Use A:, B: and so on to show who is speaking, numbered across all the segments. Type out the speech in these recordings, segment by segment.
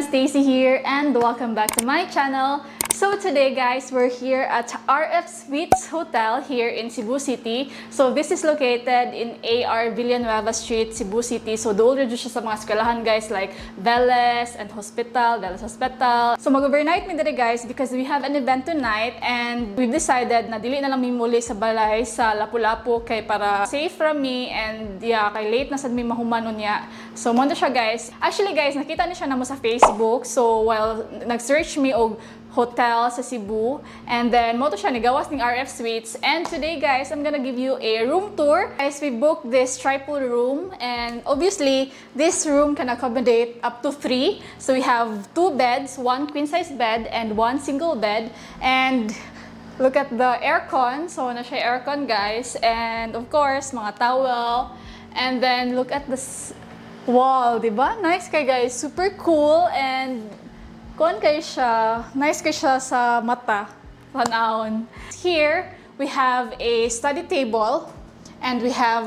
A: Stacy here and welcome back to my channel. So today guys, we're here at 𝗟ci𝗰𝗁𝗁 Hotel here in Cebu City. So this is located in AR Villanueva Street, Cebu City. So doon rin siya sa mga eskwelahan guys like Velez and Velez Hospital. So mag-overnight mi dere guys because we have an event tonight and we've decided na dili na lang mi muli sa balay sa Lapu-Lapu kay para safe from me and yeah, kay late na sad mi mahumanon niya. So mo siya guys. Actually guys, nakita ni siya namo sa Facebook. So while nag-search mi og hotel sa Cebu and then mo to siya nigawas ning RF Suites and today guys I'm gonna give you a room tour. Guys, we booked this triple room and obviously this room can accommodate up to 3. So we have 2 beds, 1 queen size bed and 1 single bed and look at the aircon. So na siya aircon guys and of course mga towel and then look at this wall, diba? Nice kay guys, super cool and kuan kay siya, nice kay siya sa mata, tanawon. Here, we have a study table and we have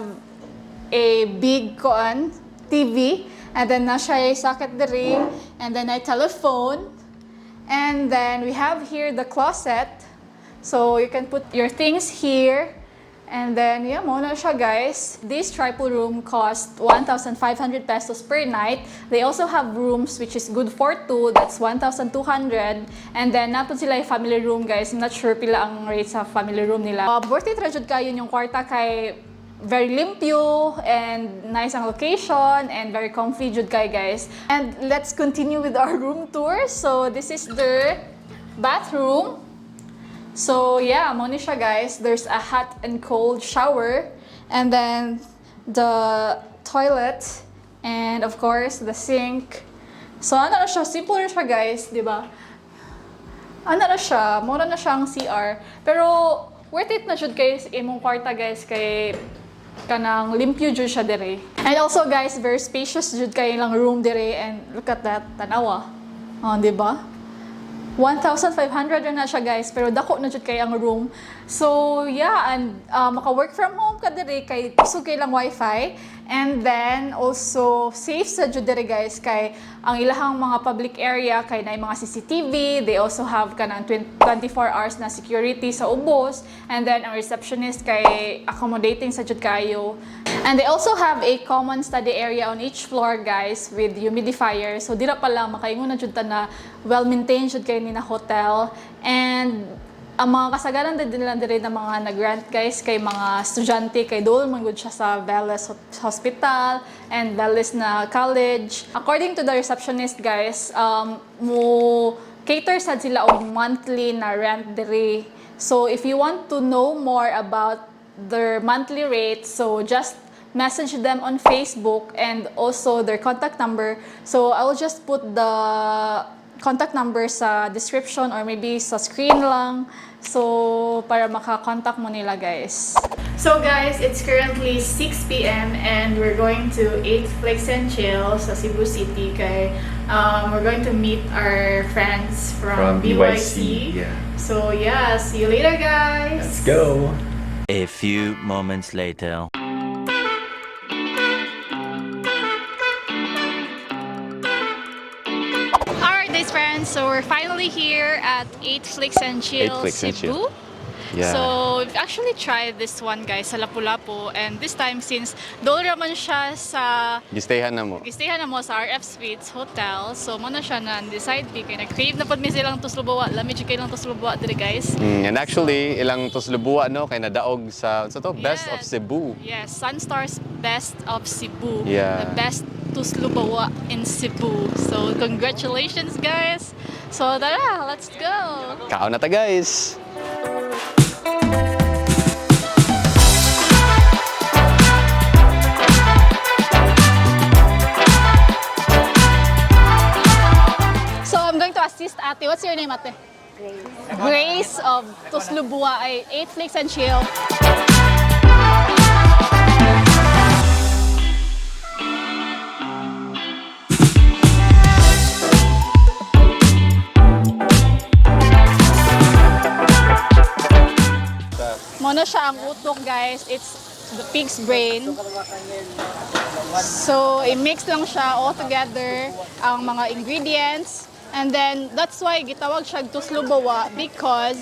A: a big kuan TV and then na siya socket diri and then a telephone and then we have here the closet so you can put your things here. And then, yeah, muna siya guys. This triple room cost 1,500 pesos per night. They also have rooms which is good for 2. That's 1,200. And then, napun sila yung family room guys. I'm not sure pila ang rate sa family room nila. Worth it ra jud kayo yung kwarta kay very limpyo and nice ang location and very comfy jud kay guys. And let's continue with our room tour. So, this is the bathroom. So yeah, mo ni siya guys. There's a hot and cold shower and then the toilet and of course the sink. So ano na siya, simple na siya guys, di ba? Ano na siya, mura na siyang CR. Pero worth it na jud guys imong kwarta guys kay kanang limpyo jud siya dire. And also guys, very spacious jud kay lang room dire and look at that, tanawa. Oh, di ba? 1,500 na siya guys, pero dako na jud kay ang room. So yeah, and maka-work from home ka diri kay kusog kay lang wifi. And then also safe sa jud diri guys kay ang ilahang mga public area kay naay mga CCTV. They also have kanang 24 hours na security sa ubos. And then ang receptionist kay accommodating sa jud kayo. And they also have a common study area on each floor guys with humidifier. So dira pa lang makaingon na jud ta na well-maintained jud kay ni na hotel. And ang mga kasagaran din lang diri na mga nag-grant guys kay mga estudyante kay doon man gud siya sa Velez Hospital and Velez na college. According to the receptionist guys, mo cater sad sila og monthly na rent diri. So if you want to know more about their monthly rate, so just message them on Facebook and also their contact number. So I will just put the contact number sa description or maybe sa screen lang. So, para maka-contact mo nila guys. So guys, it's currently 6 p.m. and we're going to 𝗥𝘁𝗲 sa Cebu City kay we're going to meet our friends from BYC.
B: Yeah.
A: So yeah, see you later guys.
B: Let's go.
C: A few moments later.
A: So we're finally here at 𝗥𝘁𝗲𝗁 Cebu.
B: Yeah.
A: So we've actually tried this one guys sa Lapu-Lapu and this time since doon raman siya sa
B: Gistayhan na mo
A: sa RF Suites Hotel. So mo na siya na decide kay nag-crave na pud mi silang tuslubuwa. Lami jud kay lang tuslubuwa diri guys.
B: And actually ilang tuslubuwa no kay nadaog sa Best of Cebu.
A: Yes, Sunstar's Best of Cebu.
B: Yeah.
A: The best tuslubuwa in Cebu. So congratulations guys. So tara, let's go.
B: Kaon na ta guys.
A: So I'm going to assist Ate. What's your name, Ate? Grace. Grace of Tuslubua ay 𝗥𝘁𝗁𝗁. Mono siya ang utok guys. It's the pig's brain. So, i-mix lang siya all together ang mga ingredients. And then, that's why gitawag siya 𝗔𝗺𝗲𝗂𝗏 because,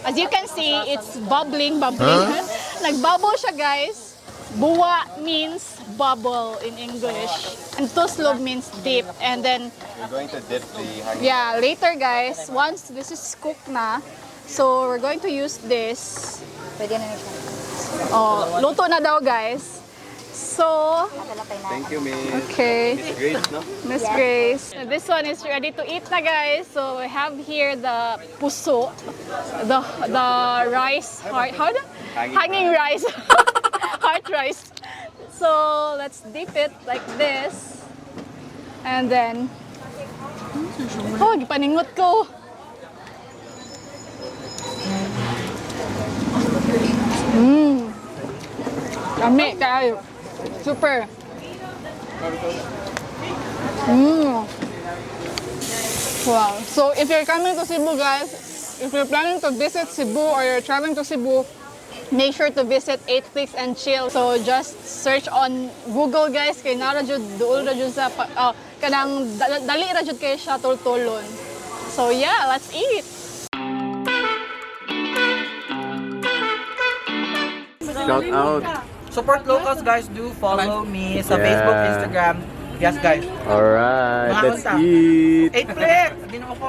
A: as you can see, it's bubbling. Nagbubble siya, guys. Buwa means bubble in English. And 𝗔𝗺𝗲 means dip. And then,
B: We're going to dip the
A: yeah, later, guys, once this is cooked na, so we're going to use this.
D: Pwede na siya.
A: Oh, luto na daw, guys. So,
B: Thank you, Miss.
A: okay.
B: Miss Grace, no?
A: Miss Grace. This one is ready to eat na, guys. So we have here the puso, the rice, heart, hanging rice, heart rice. So let's dip it like this, and then, oh, gipaningot ko. Lami kayo. Super. Wow. So if you're coming to Cebu, guys, if you're planning to visit Cebu or you're traveling to Cebu, make sure to visit 𝗏𝗏𝗏𝗏. So just search on Google, guys, kay nara jud duol ra jud sa kanang dali ra jud kay siya tultulon. So yeah, let's eat.
B: Shout out.
E: Support locals, guys. Do follow me sa Facebook, Instagram. Yes, guys.
B: Alright,
E: Mga
B: let's
E: unta.
B: eat.
E: 8 plate! Hindi na ako.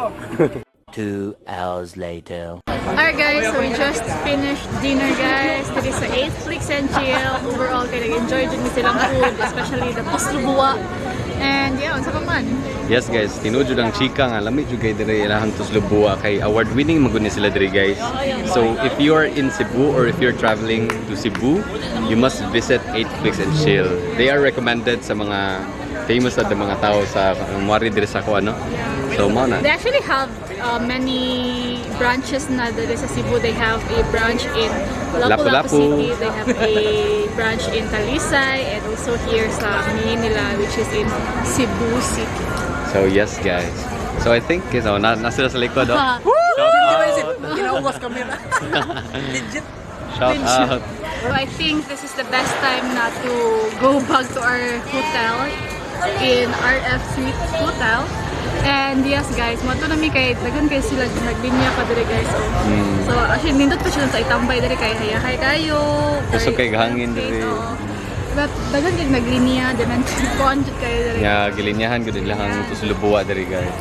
C: 2 hours later.
A: Alright guys, so we just finished dinner, guys. Today sa 𝗏𝗏𝗏𝗏𝗏. Overall, kaya nag-enjoy din silang food, especially the 𝗔𝗺𝗲𝗏𝗏. And yeah, unsa pa man?
B: Yes guys, tinuod jud ang chika nga lamig jud kay dire ilahang 𝗔𝗺𝗏𝗏𝗏 kay award-winning magud ni sila dire, guys. So if you are in Cebu or if you're traveling to Cebu, you must visit 𝗏𝗏𝗏𝗏𝗏. They are recommended sa mga famous at mga tao sa muari dire sa ko ano. So mo na.
A: They actually have many branches na dito sa Cebu. They have a branch in Lapu-Lapu City. They have a branch in Talisay and also here sa Manila, which is in Cebu City.
B: So yes guys. So I think na sila sa likod oh.
E: Kinauwas kami na. Legit.
B: Shout out.
A: So I think this is the best time na to go back to our hotel in RF Suite Hotel. And yes guys, mo to nami kay dagan kay sila naglinya pa dire, guys. So actually nindot pa siya sa itambay dire kay hayahay kayo.
B: Gusto kay hangin dire.
A: But dagan kay naglinya denan kuan jud kayo dire.
B: Nga gilinyahan gud ilahang 𝗔𝗺𝗏𝗏𝗏𝗏 dire, guys.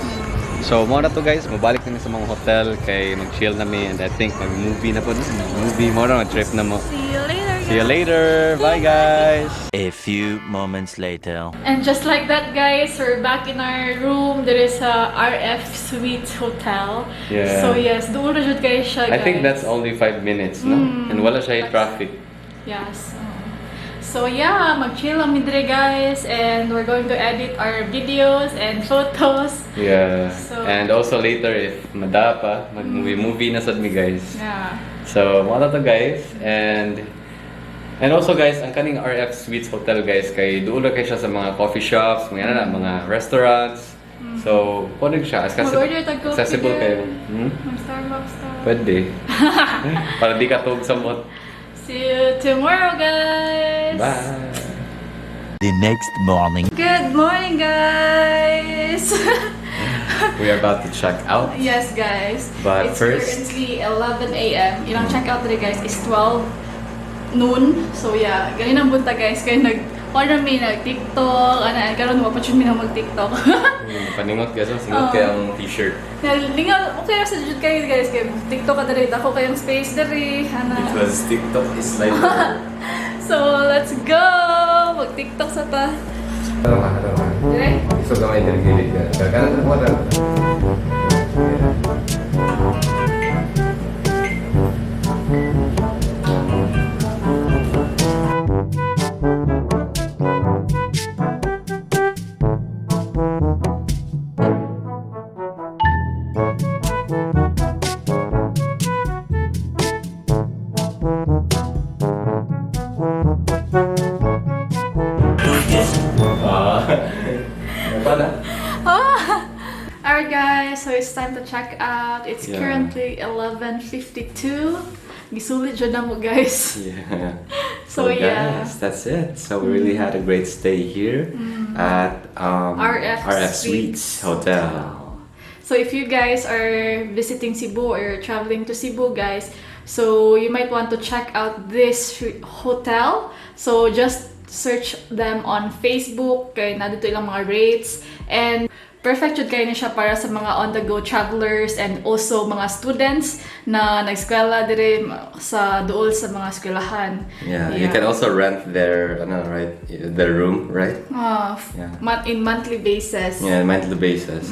B: So mo na to, guys, mabalik na sa mga hotel kay mag-chill na mi and I think mag-movie na po. Movie mo na trip na mo.
A: See you later.
B: See you later. Bye guys.
C: A few moments later.
A: And just like that, guys, we're back in our room. There is a RF Suite Hotel.
B: Yeah.
A: So yes, doon na jud kayo siya, guys.
B: I think that's only 5 minutes, no? And wala siya traffic.
A: Yes. So yeah, mag-chill lang midre, guys, and we're going to edit our videos and photos.
B: Yeah.
A: So-
B: And also later if madapa, mag-movie na sad mi, guys.
A: Yeah.
B: So, mga to, guys. And also, guys, ang kaning RF Suites Hotel, guys, kay doon na kayo siya sa mga coffee shops, mga restaurants. So, pwede siya.
A: Mag-order tag coffee
B: Accessible
A: there.
B: kayo.
A: Mag-Starbucks to.
B: Pwede. Para di ka tug sa mot.
A: See you tomorrow, guys.
B: Bye!
C: The next morning.
A: Good morning, guys.
B: We are about to check out.
A: Yes, guys.
B: But
A: it's
B: first-
A: currently 11 a.m. Ilang check out today, guys, is 12 noon. So yeah, ganyan ang bunta, guys. Kaya nag-order nag-TikTok, karon mo opportunity na mag-TikTok.
B: Paningot guys, singot kaya ang t-shirt.
A: Lingaw, okay sa jud kayo, guys. Kaya TikTok ka dali, dako kayong space dali.
B: Because TikTok is like...
A: So let's go! Mag-TikTok sa ta. Dire?
B: So gamay din gilid ka. Kanan mo na.
A: Alright, guys, so it's time to check out. It's
B: Yeah.
A: currently 11:52. Gisulit dyan na mo, guys.
B: Yeah.
A: So yeah.
B: guys, that's it. So we really had a great stay here at RF Suites Hotel.
A: So if you guys are visiting Cebu or you're traveling to Cebu, guys, so you might want to check out this hotel. So just search them on Facebook, kay nandito ilang mga rates, and perfect jud kayo na siya para sa mga on-the-go travelers and also mga students na nag-eskwela dire sa duol sa mga eskwelahan.
B: Yeah, you can also rent their room, right?
A: In monthly basis.
B: Yeah, monthly basis.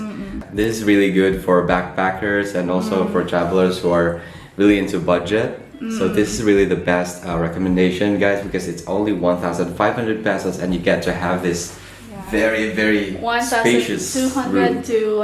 B: This is really good for backpackers and also for travelers who are really into budget. So this is really the best recommendation, guys, because it's only 1,500 pesos and you get to have this very, very spacious room.
A: 1,200 to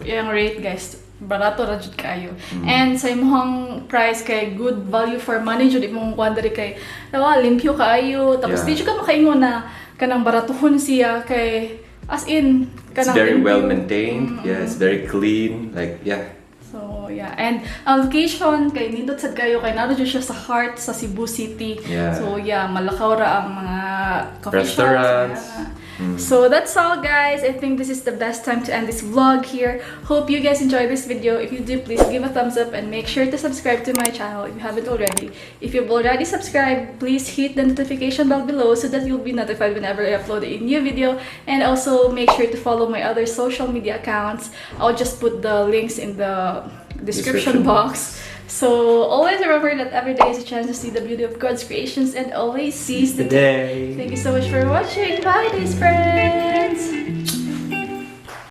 A: yung rate, guys. Barato ra jud kayo. And sa imong price kay good value for money jud imong kuan diri kay limpyo kaayo. Tapos di jud ka makaingon na kanang baratuhon siya kay as in
B: kanang it's very well maintained. Yeah, it's very clean. Like
A: So yeah, and ang location kay nindot sad kayo kay naaro jud siya sa heart sa Cebu City.
B: Yeah.
A: So yeah, malakaw ra ang mga coffee
B: restaurants.
A: shops. So that's all, guys. I think this is the best time to end this vlog here. Hope you guys enjoyed this video. If you do, please give a thumbs up and make sure to subscribe to my channel if you haven't already. If you've already subscribed, please hit the notification bell below so that you'll be notified whenever I upload a new video. And also make sure to follow my other social media accounts. I'll just put the links in the description box. So always remember that every day is a chance to see the beauty of God's creations and always seize the day. Thank you so much for watching. Bye, days friends.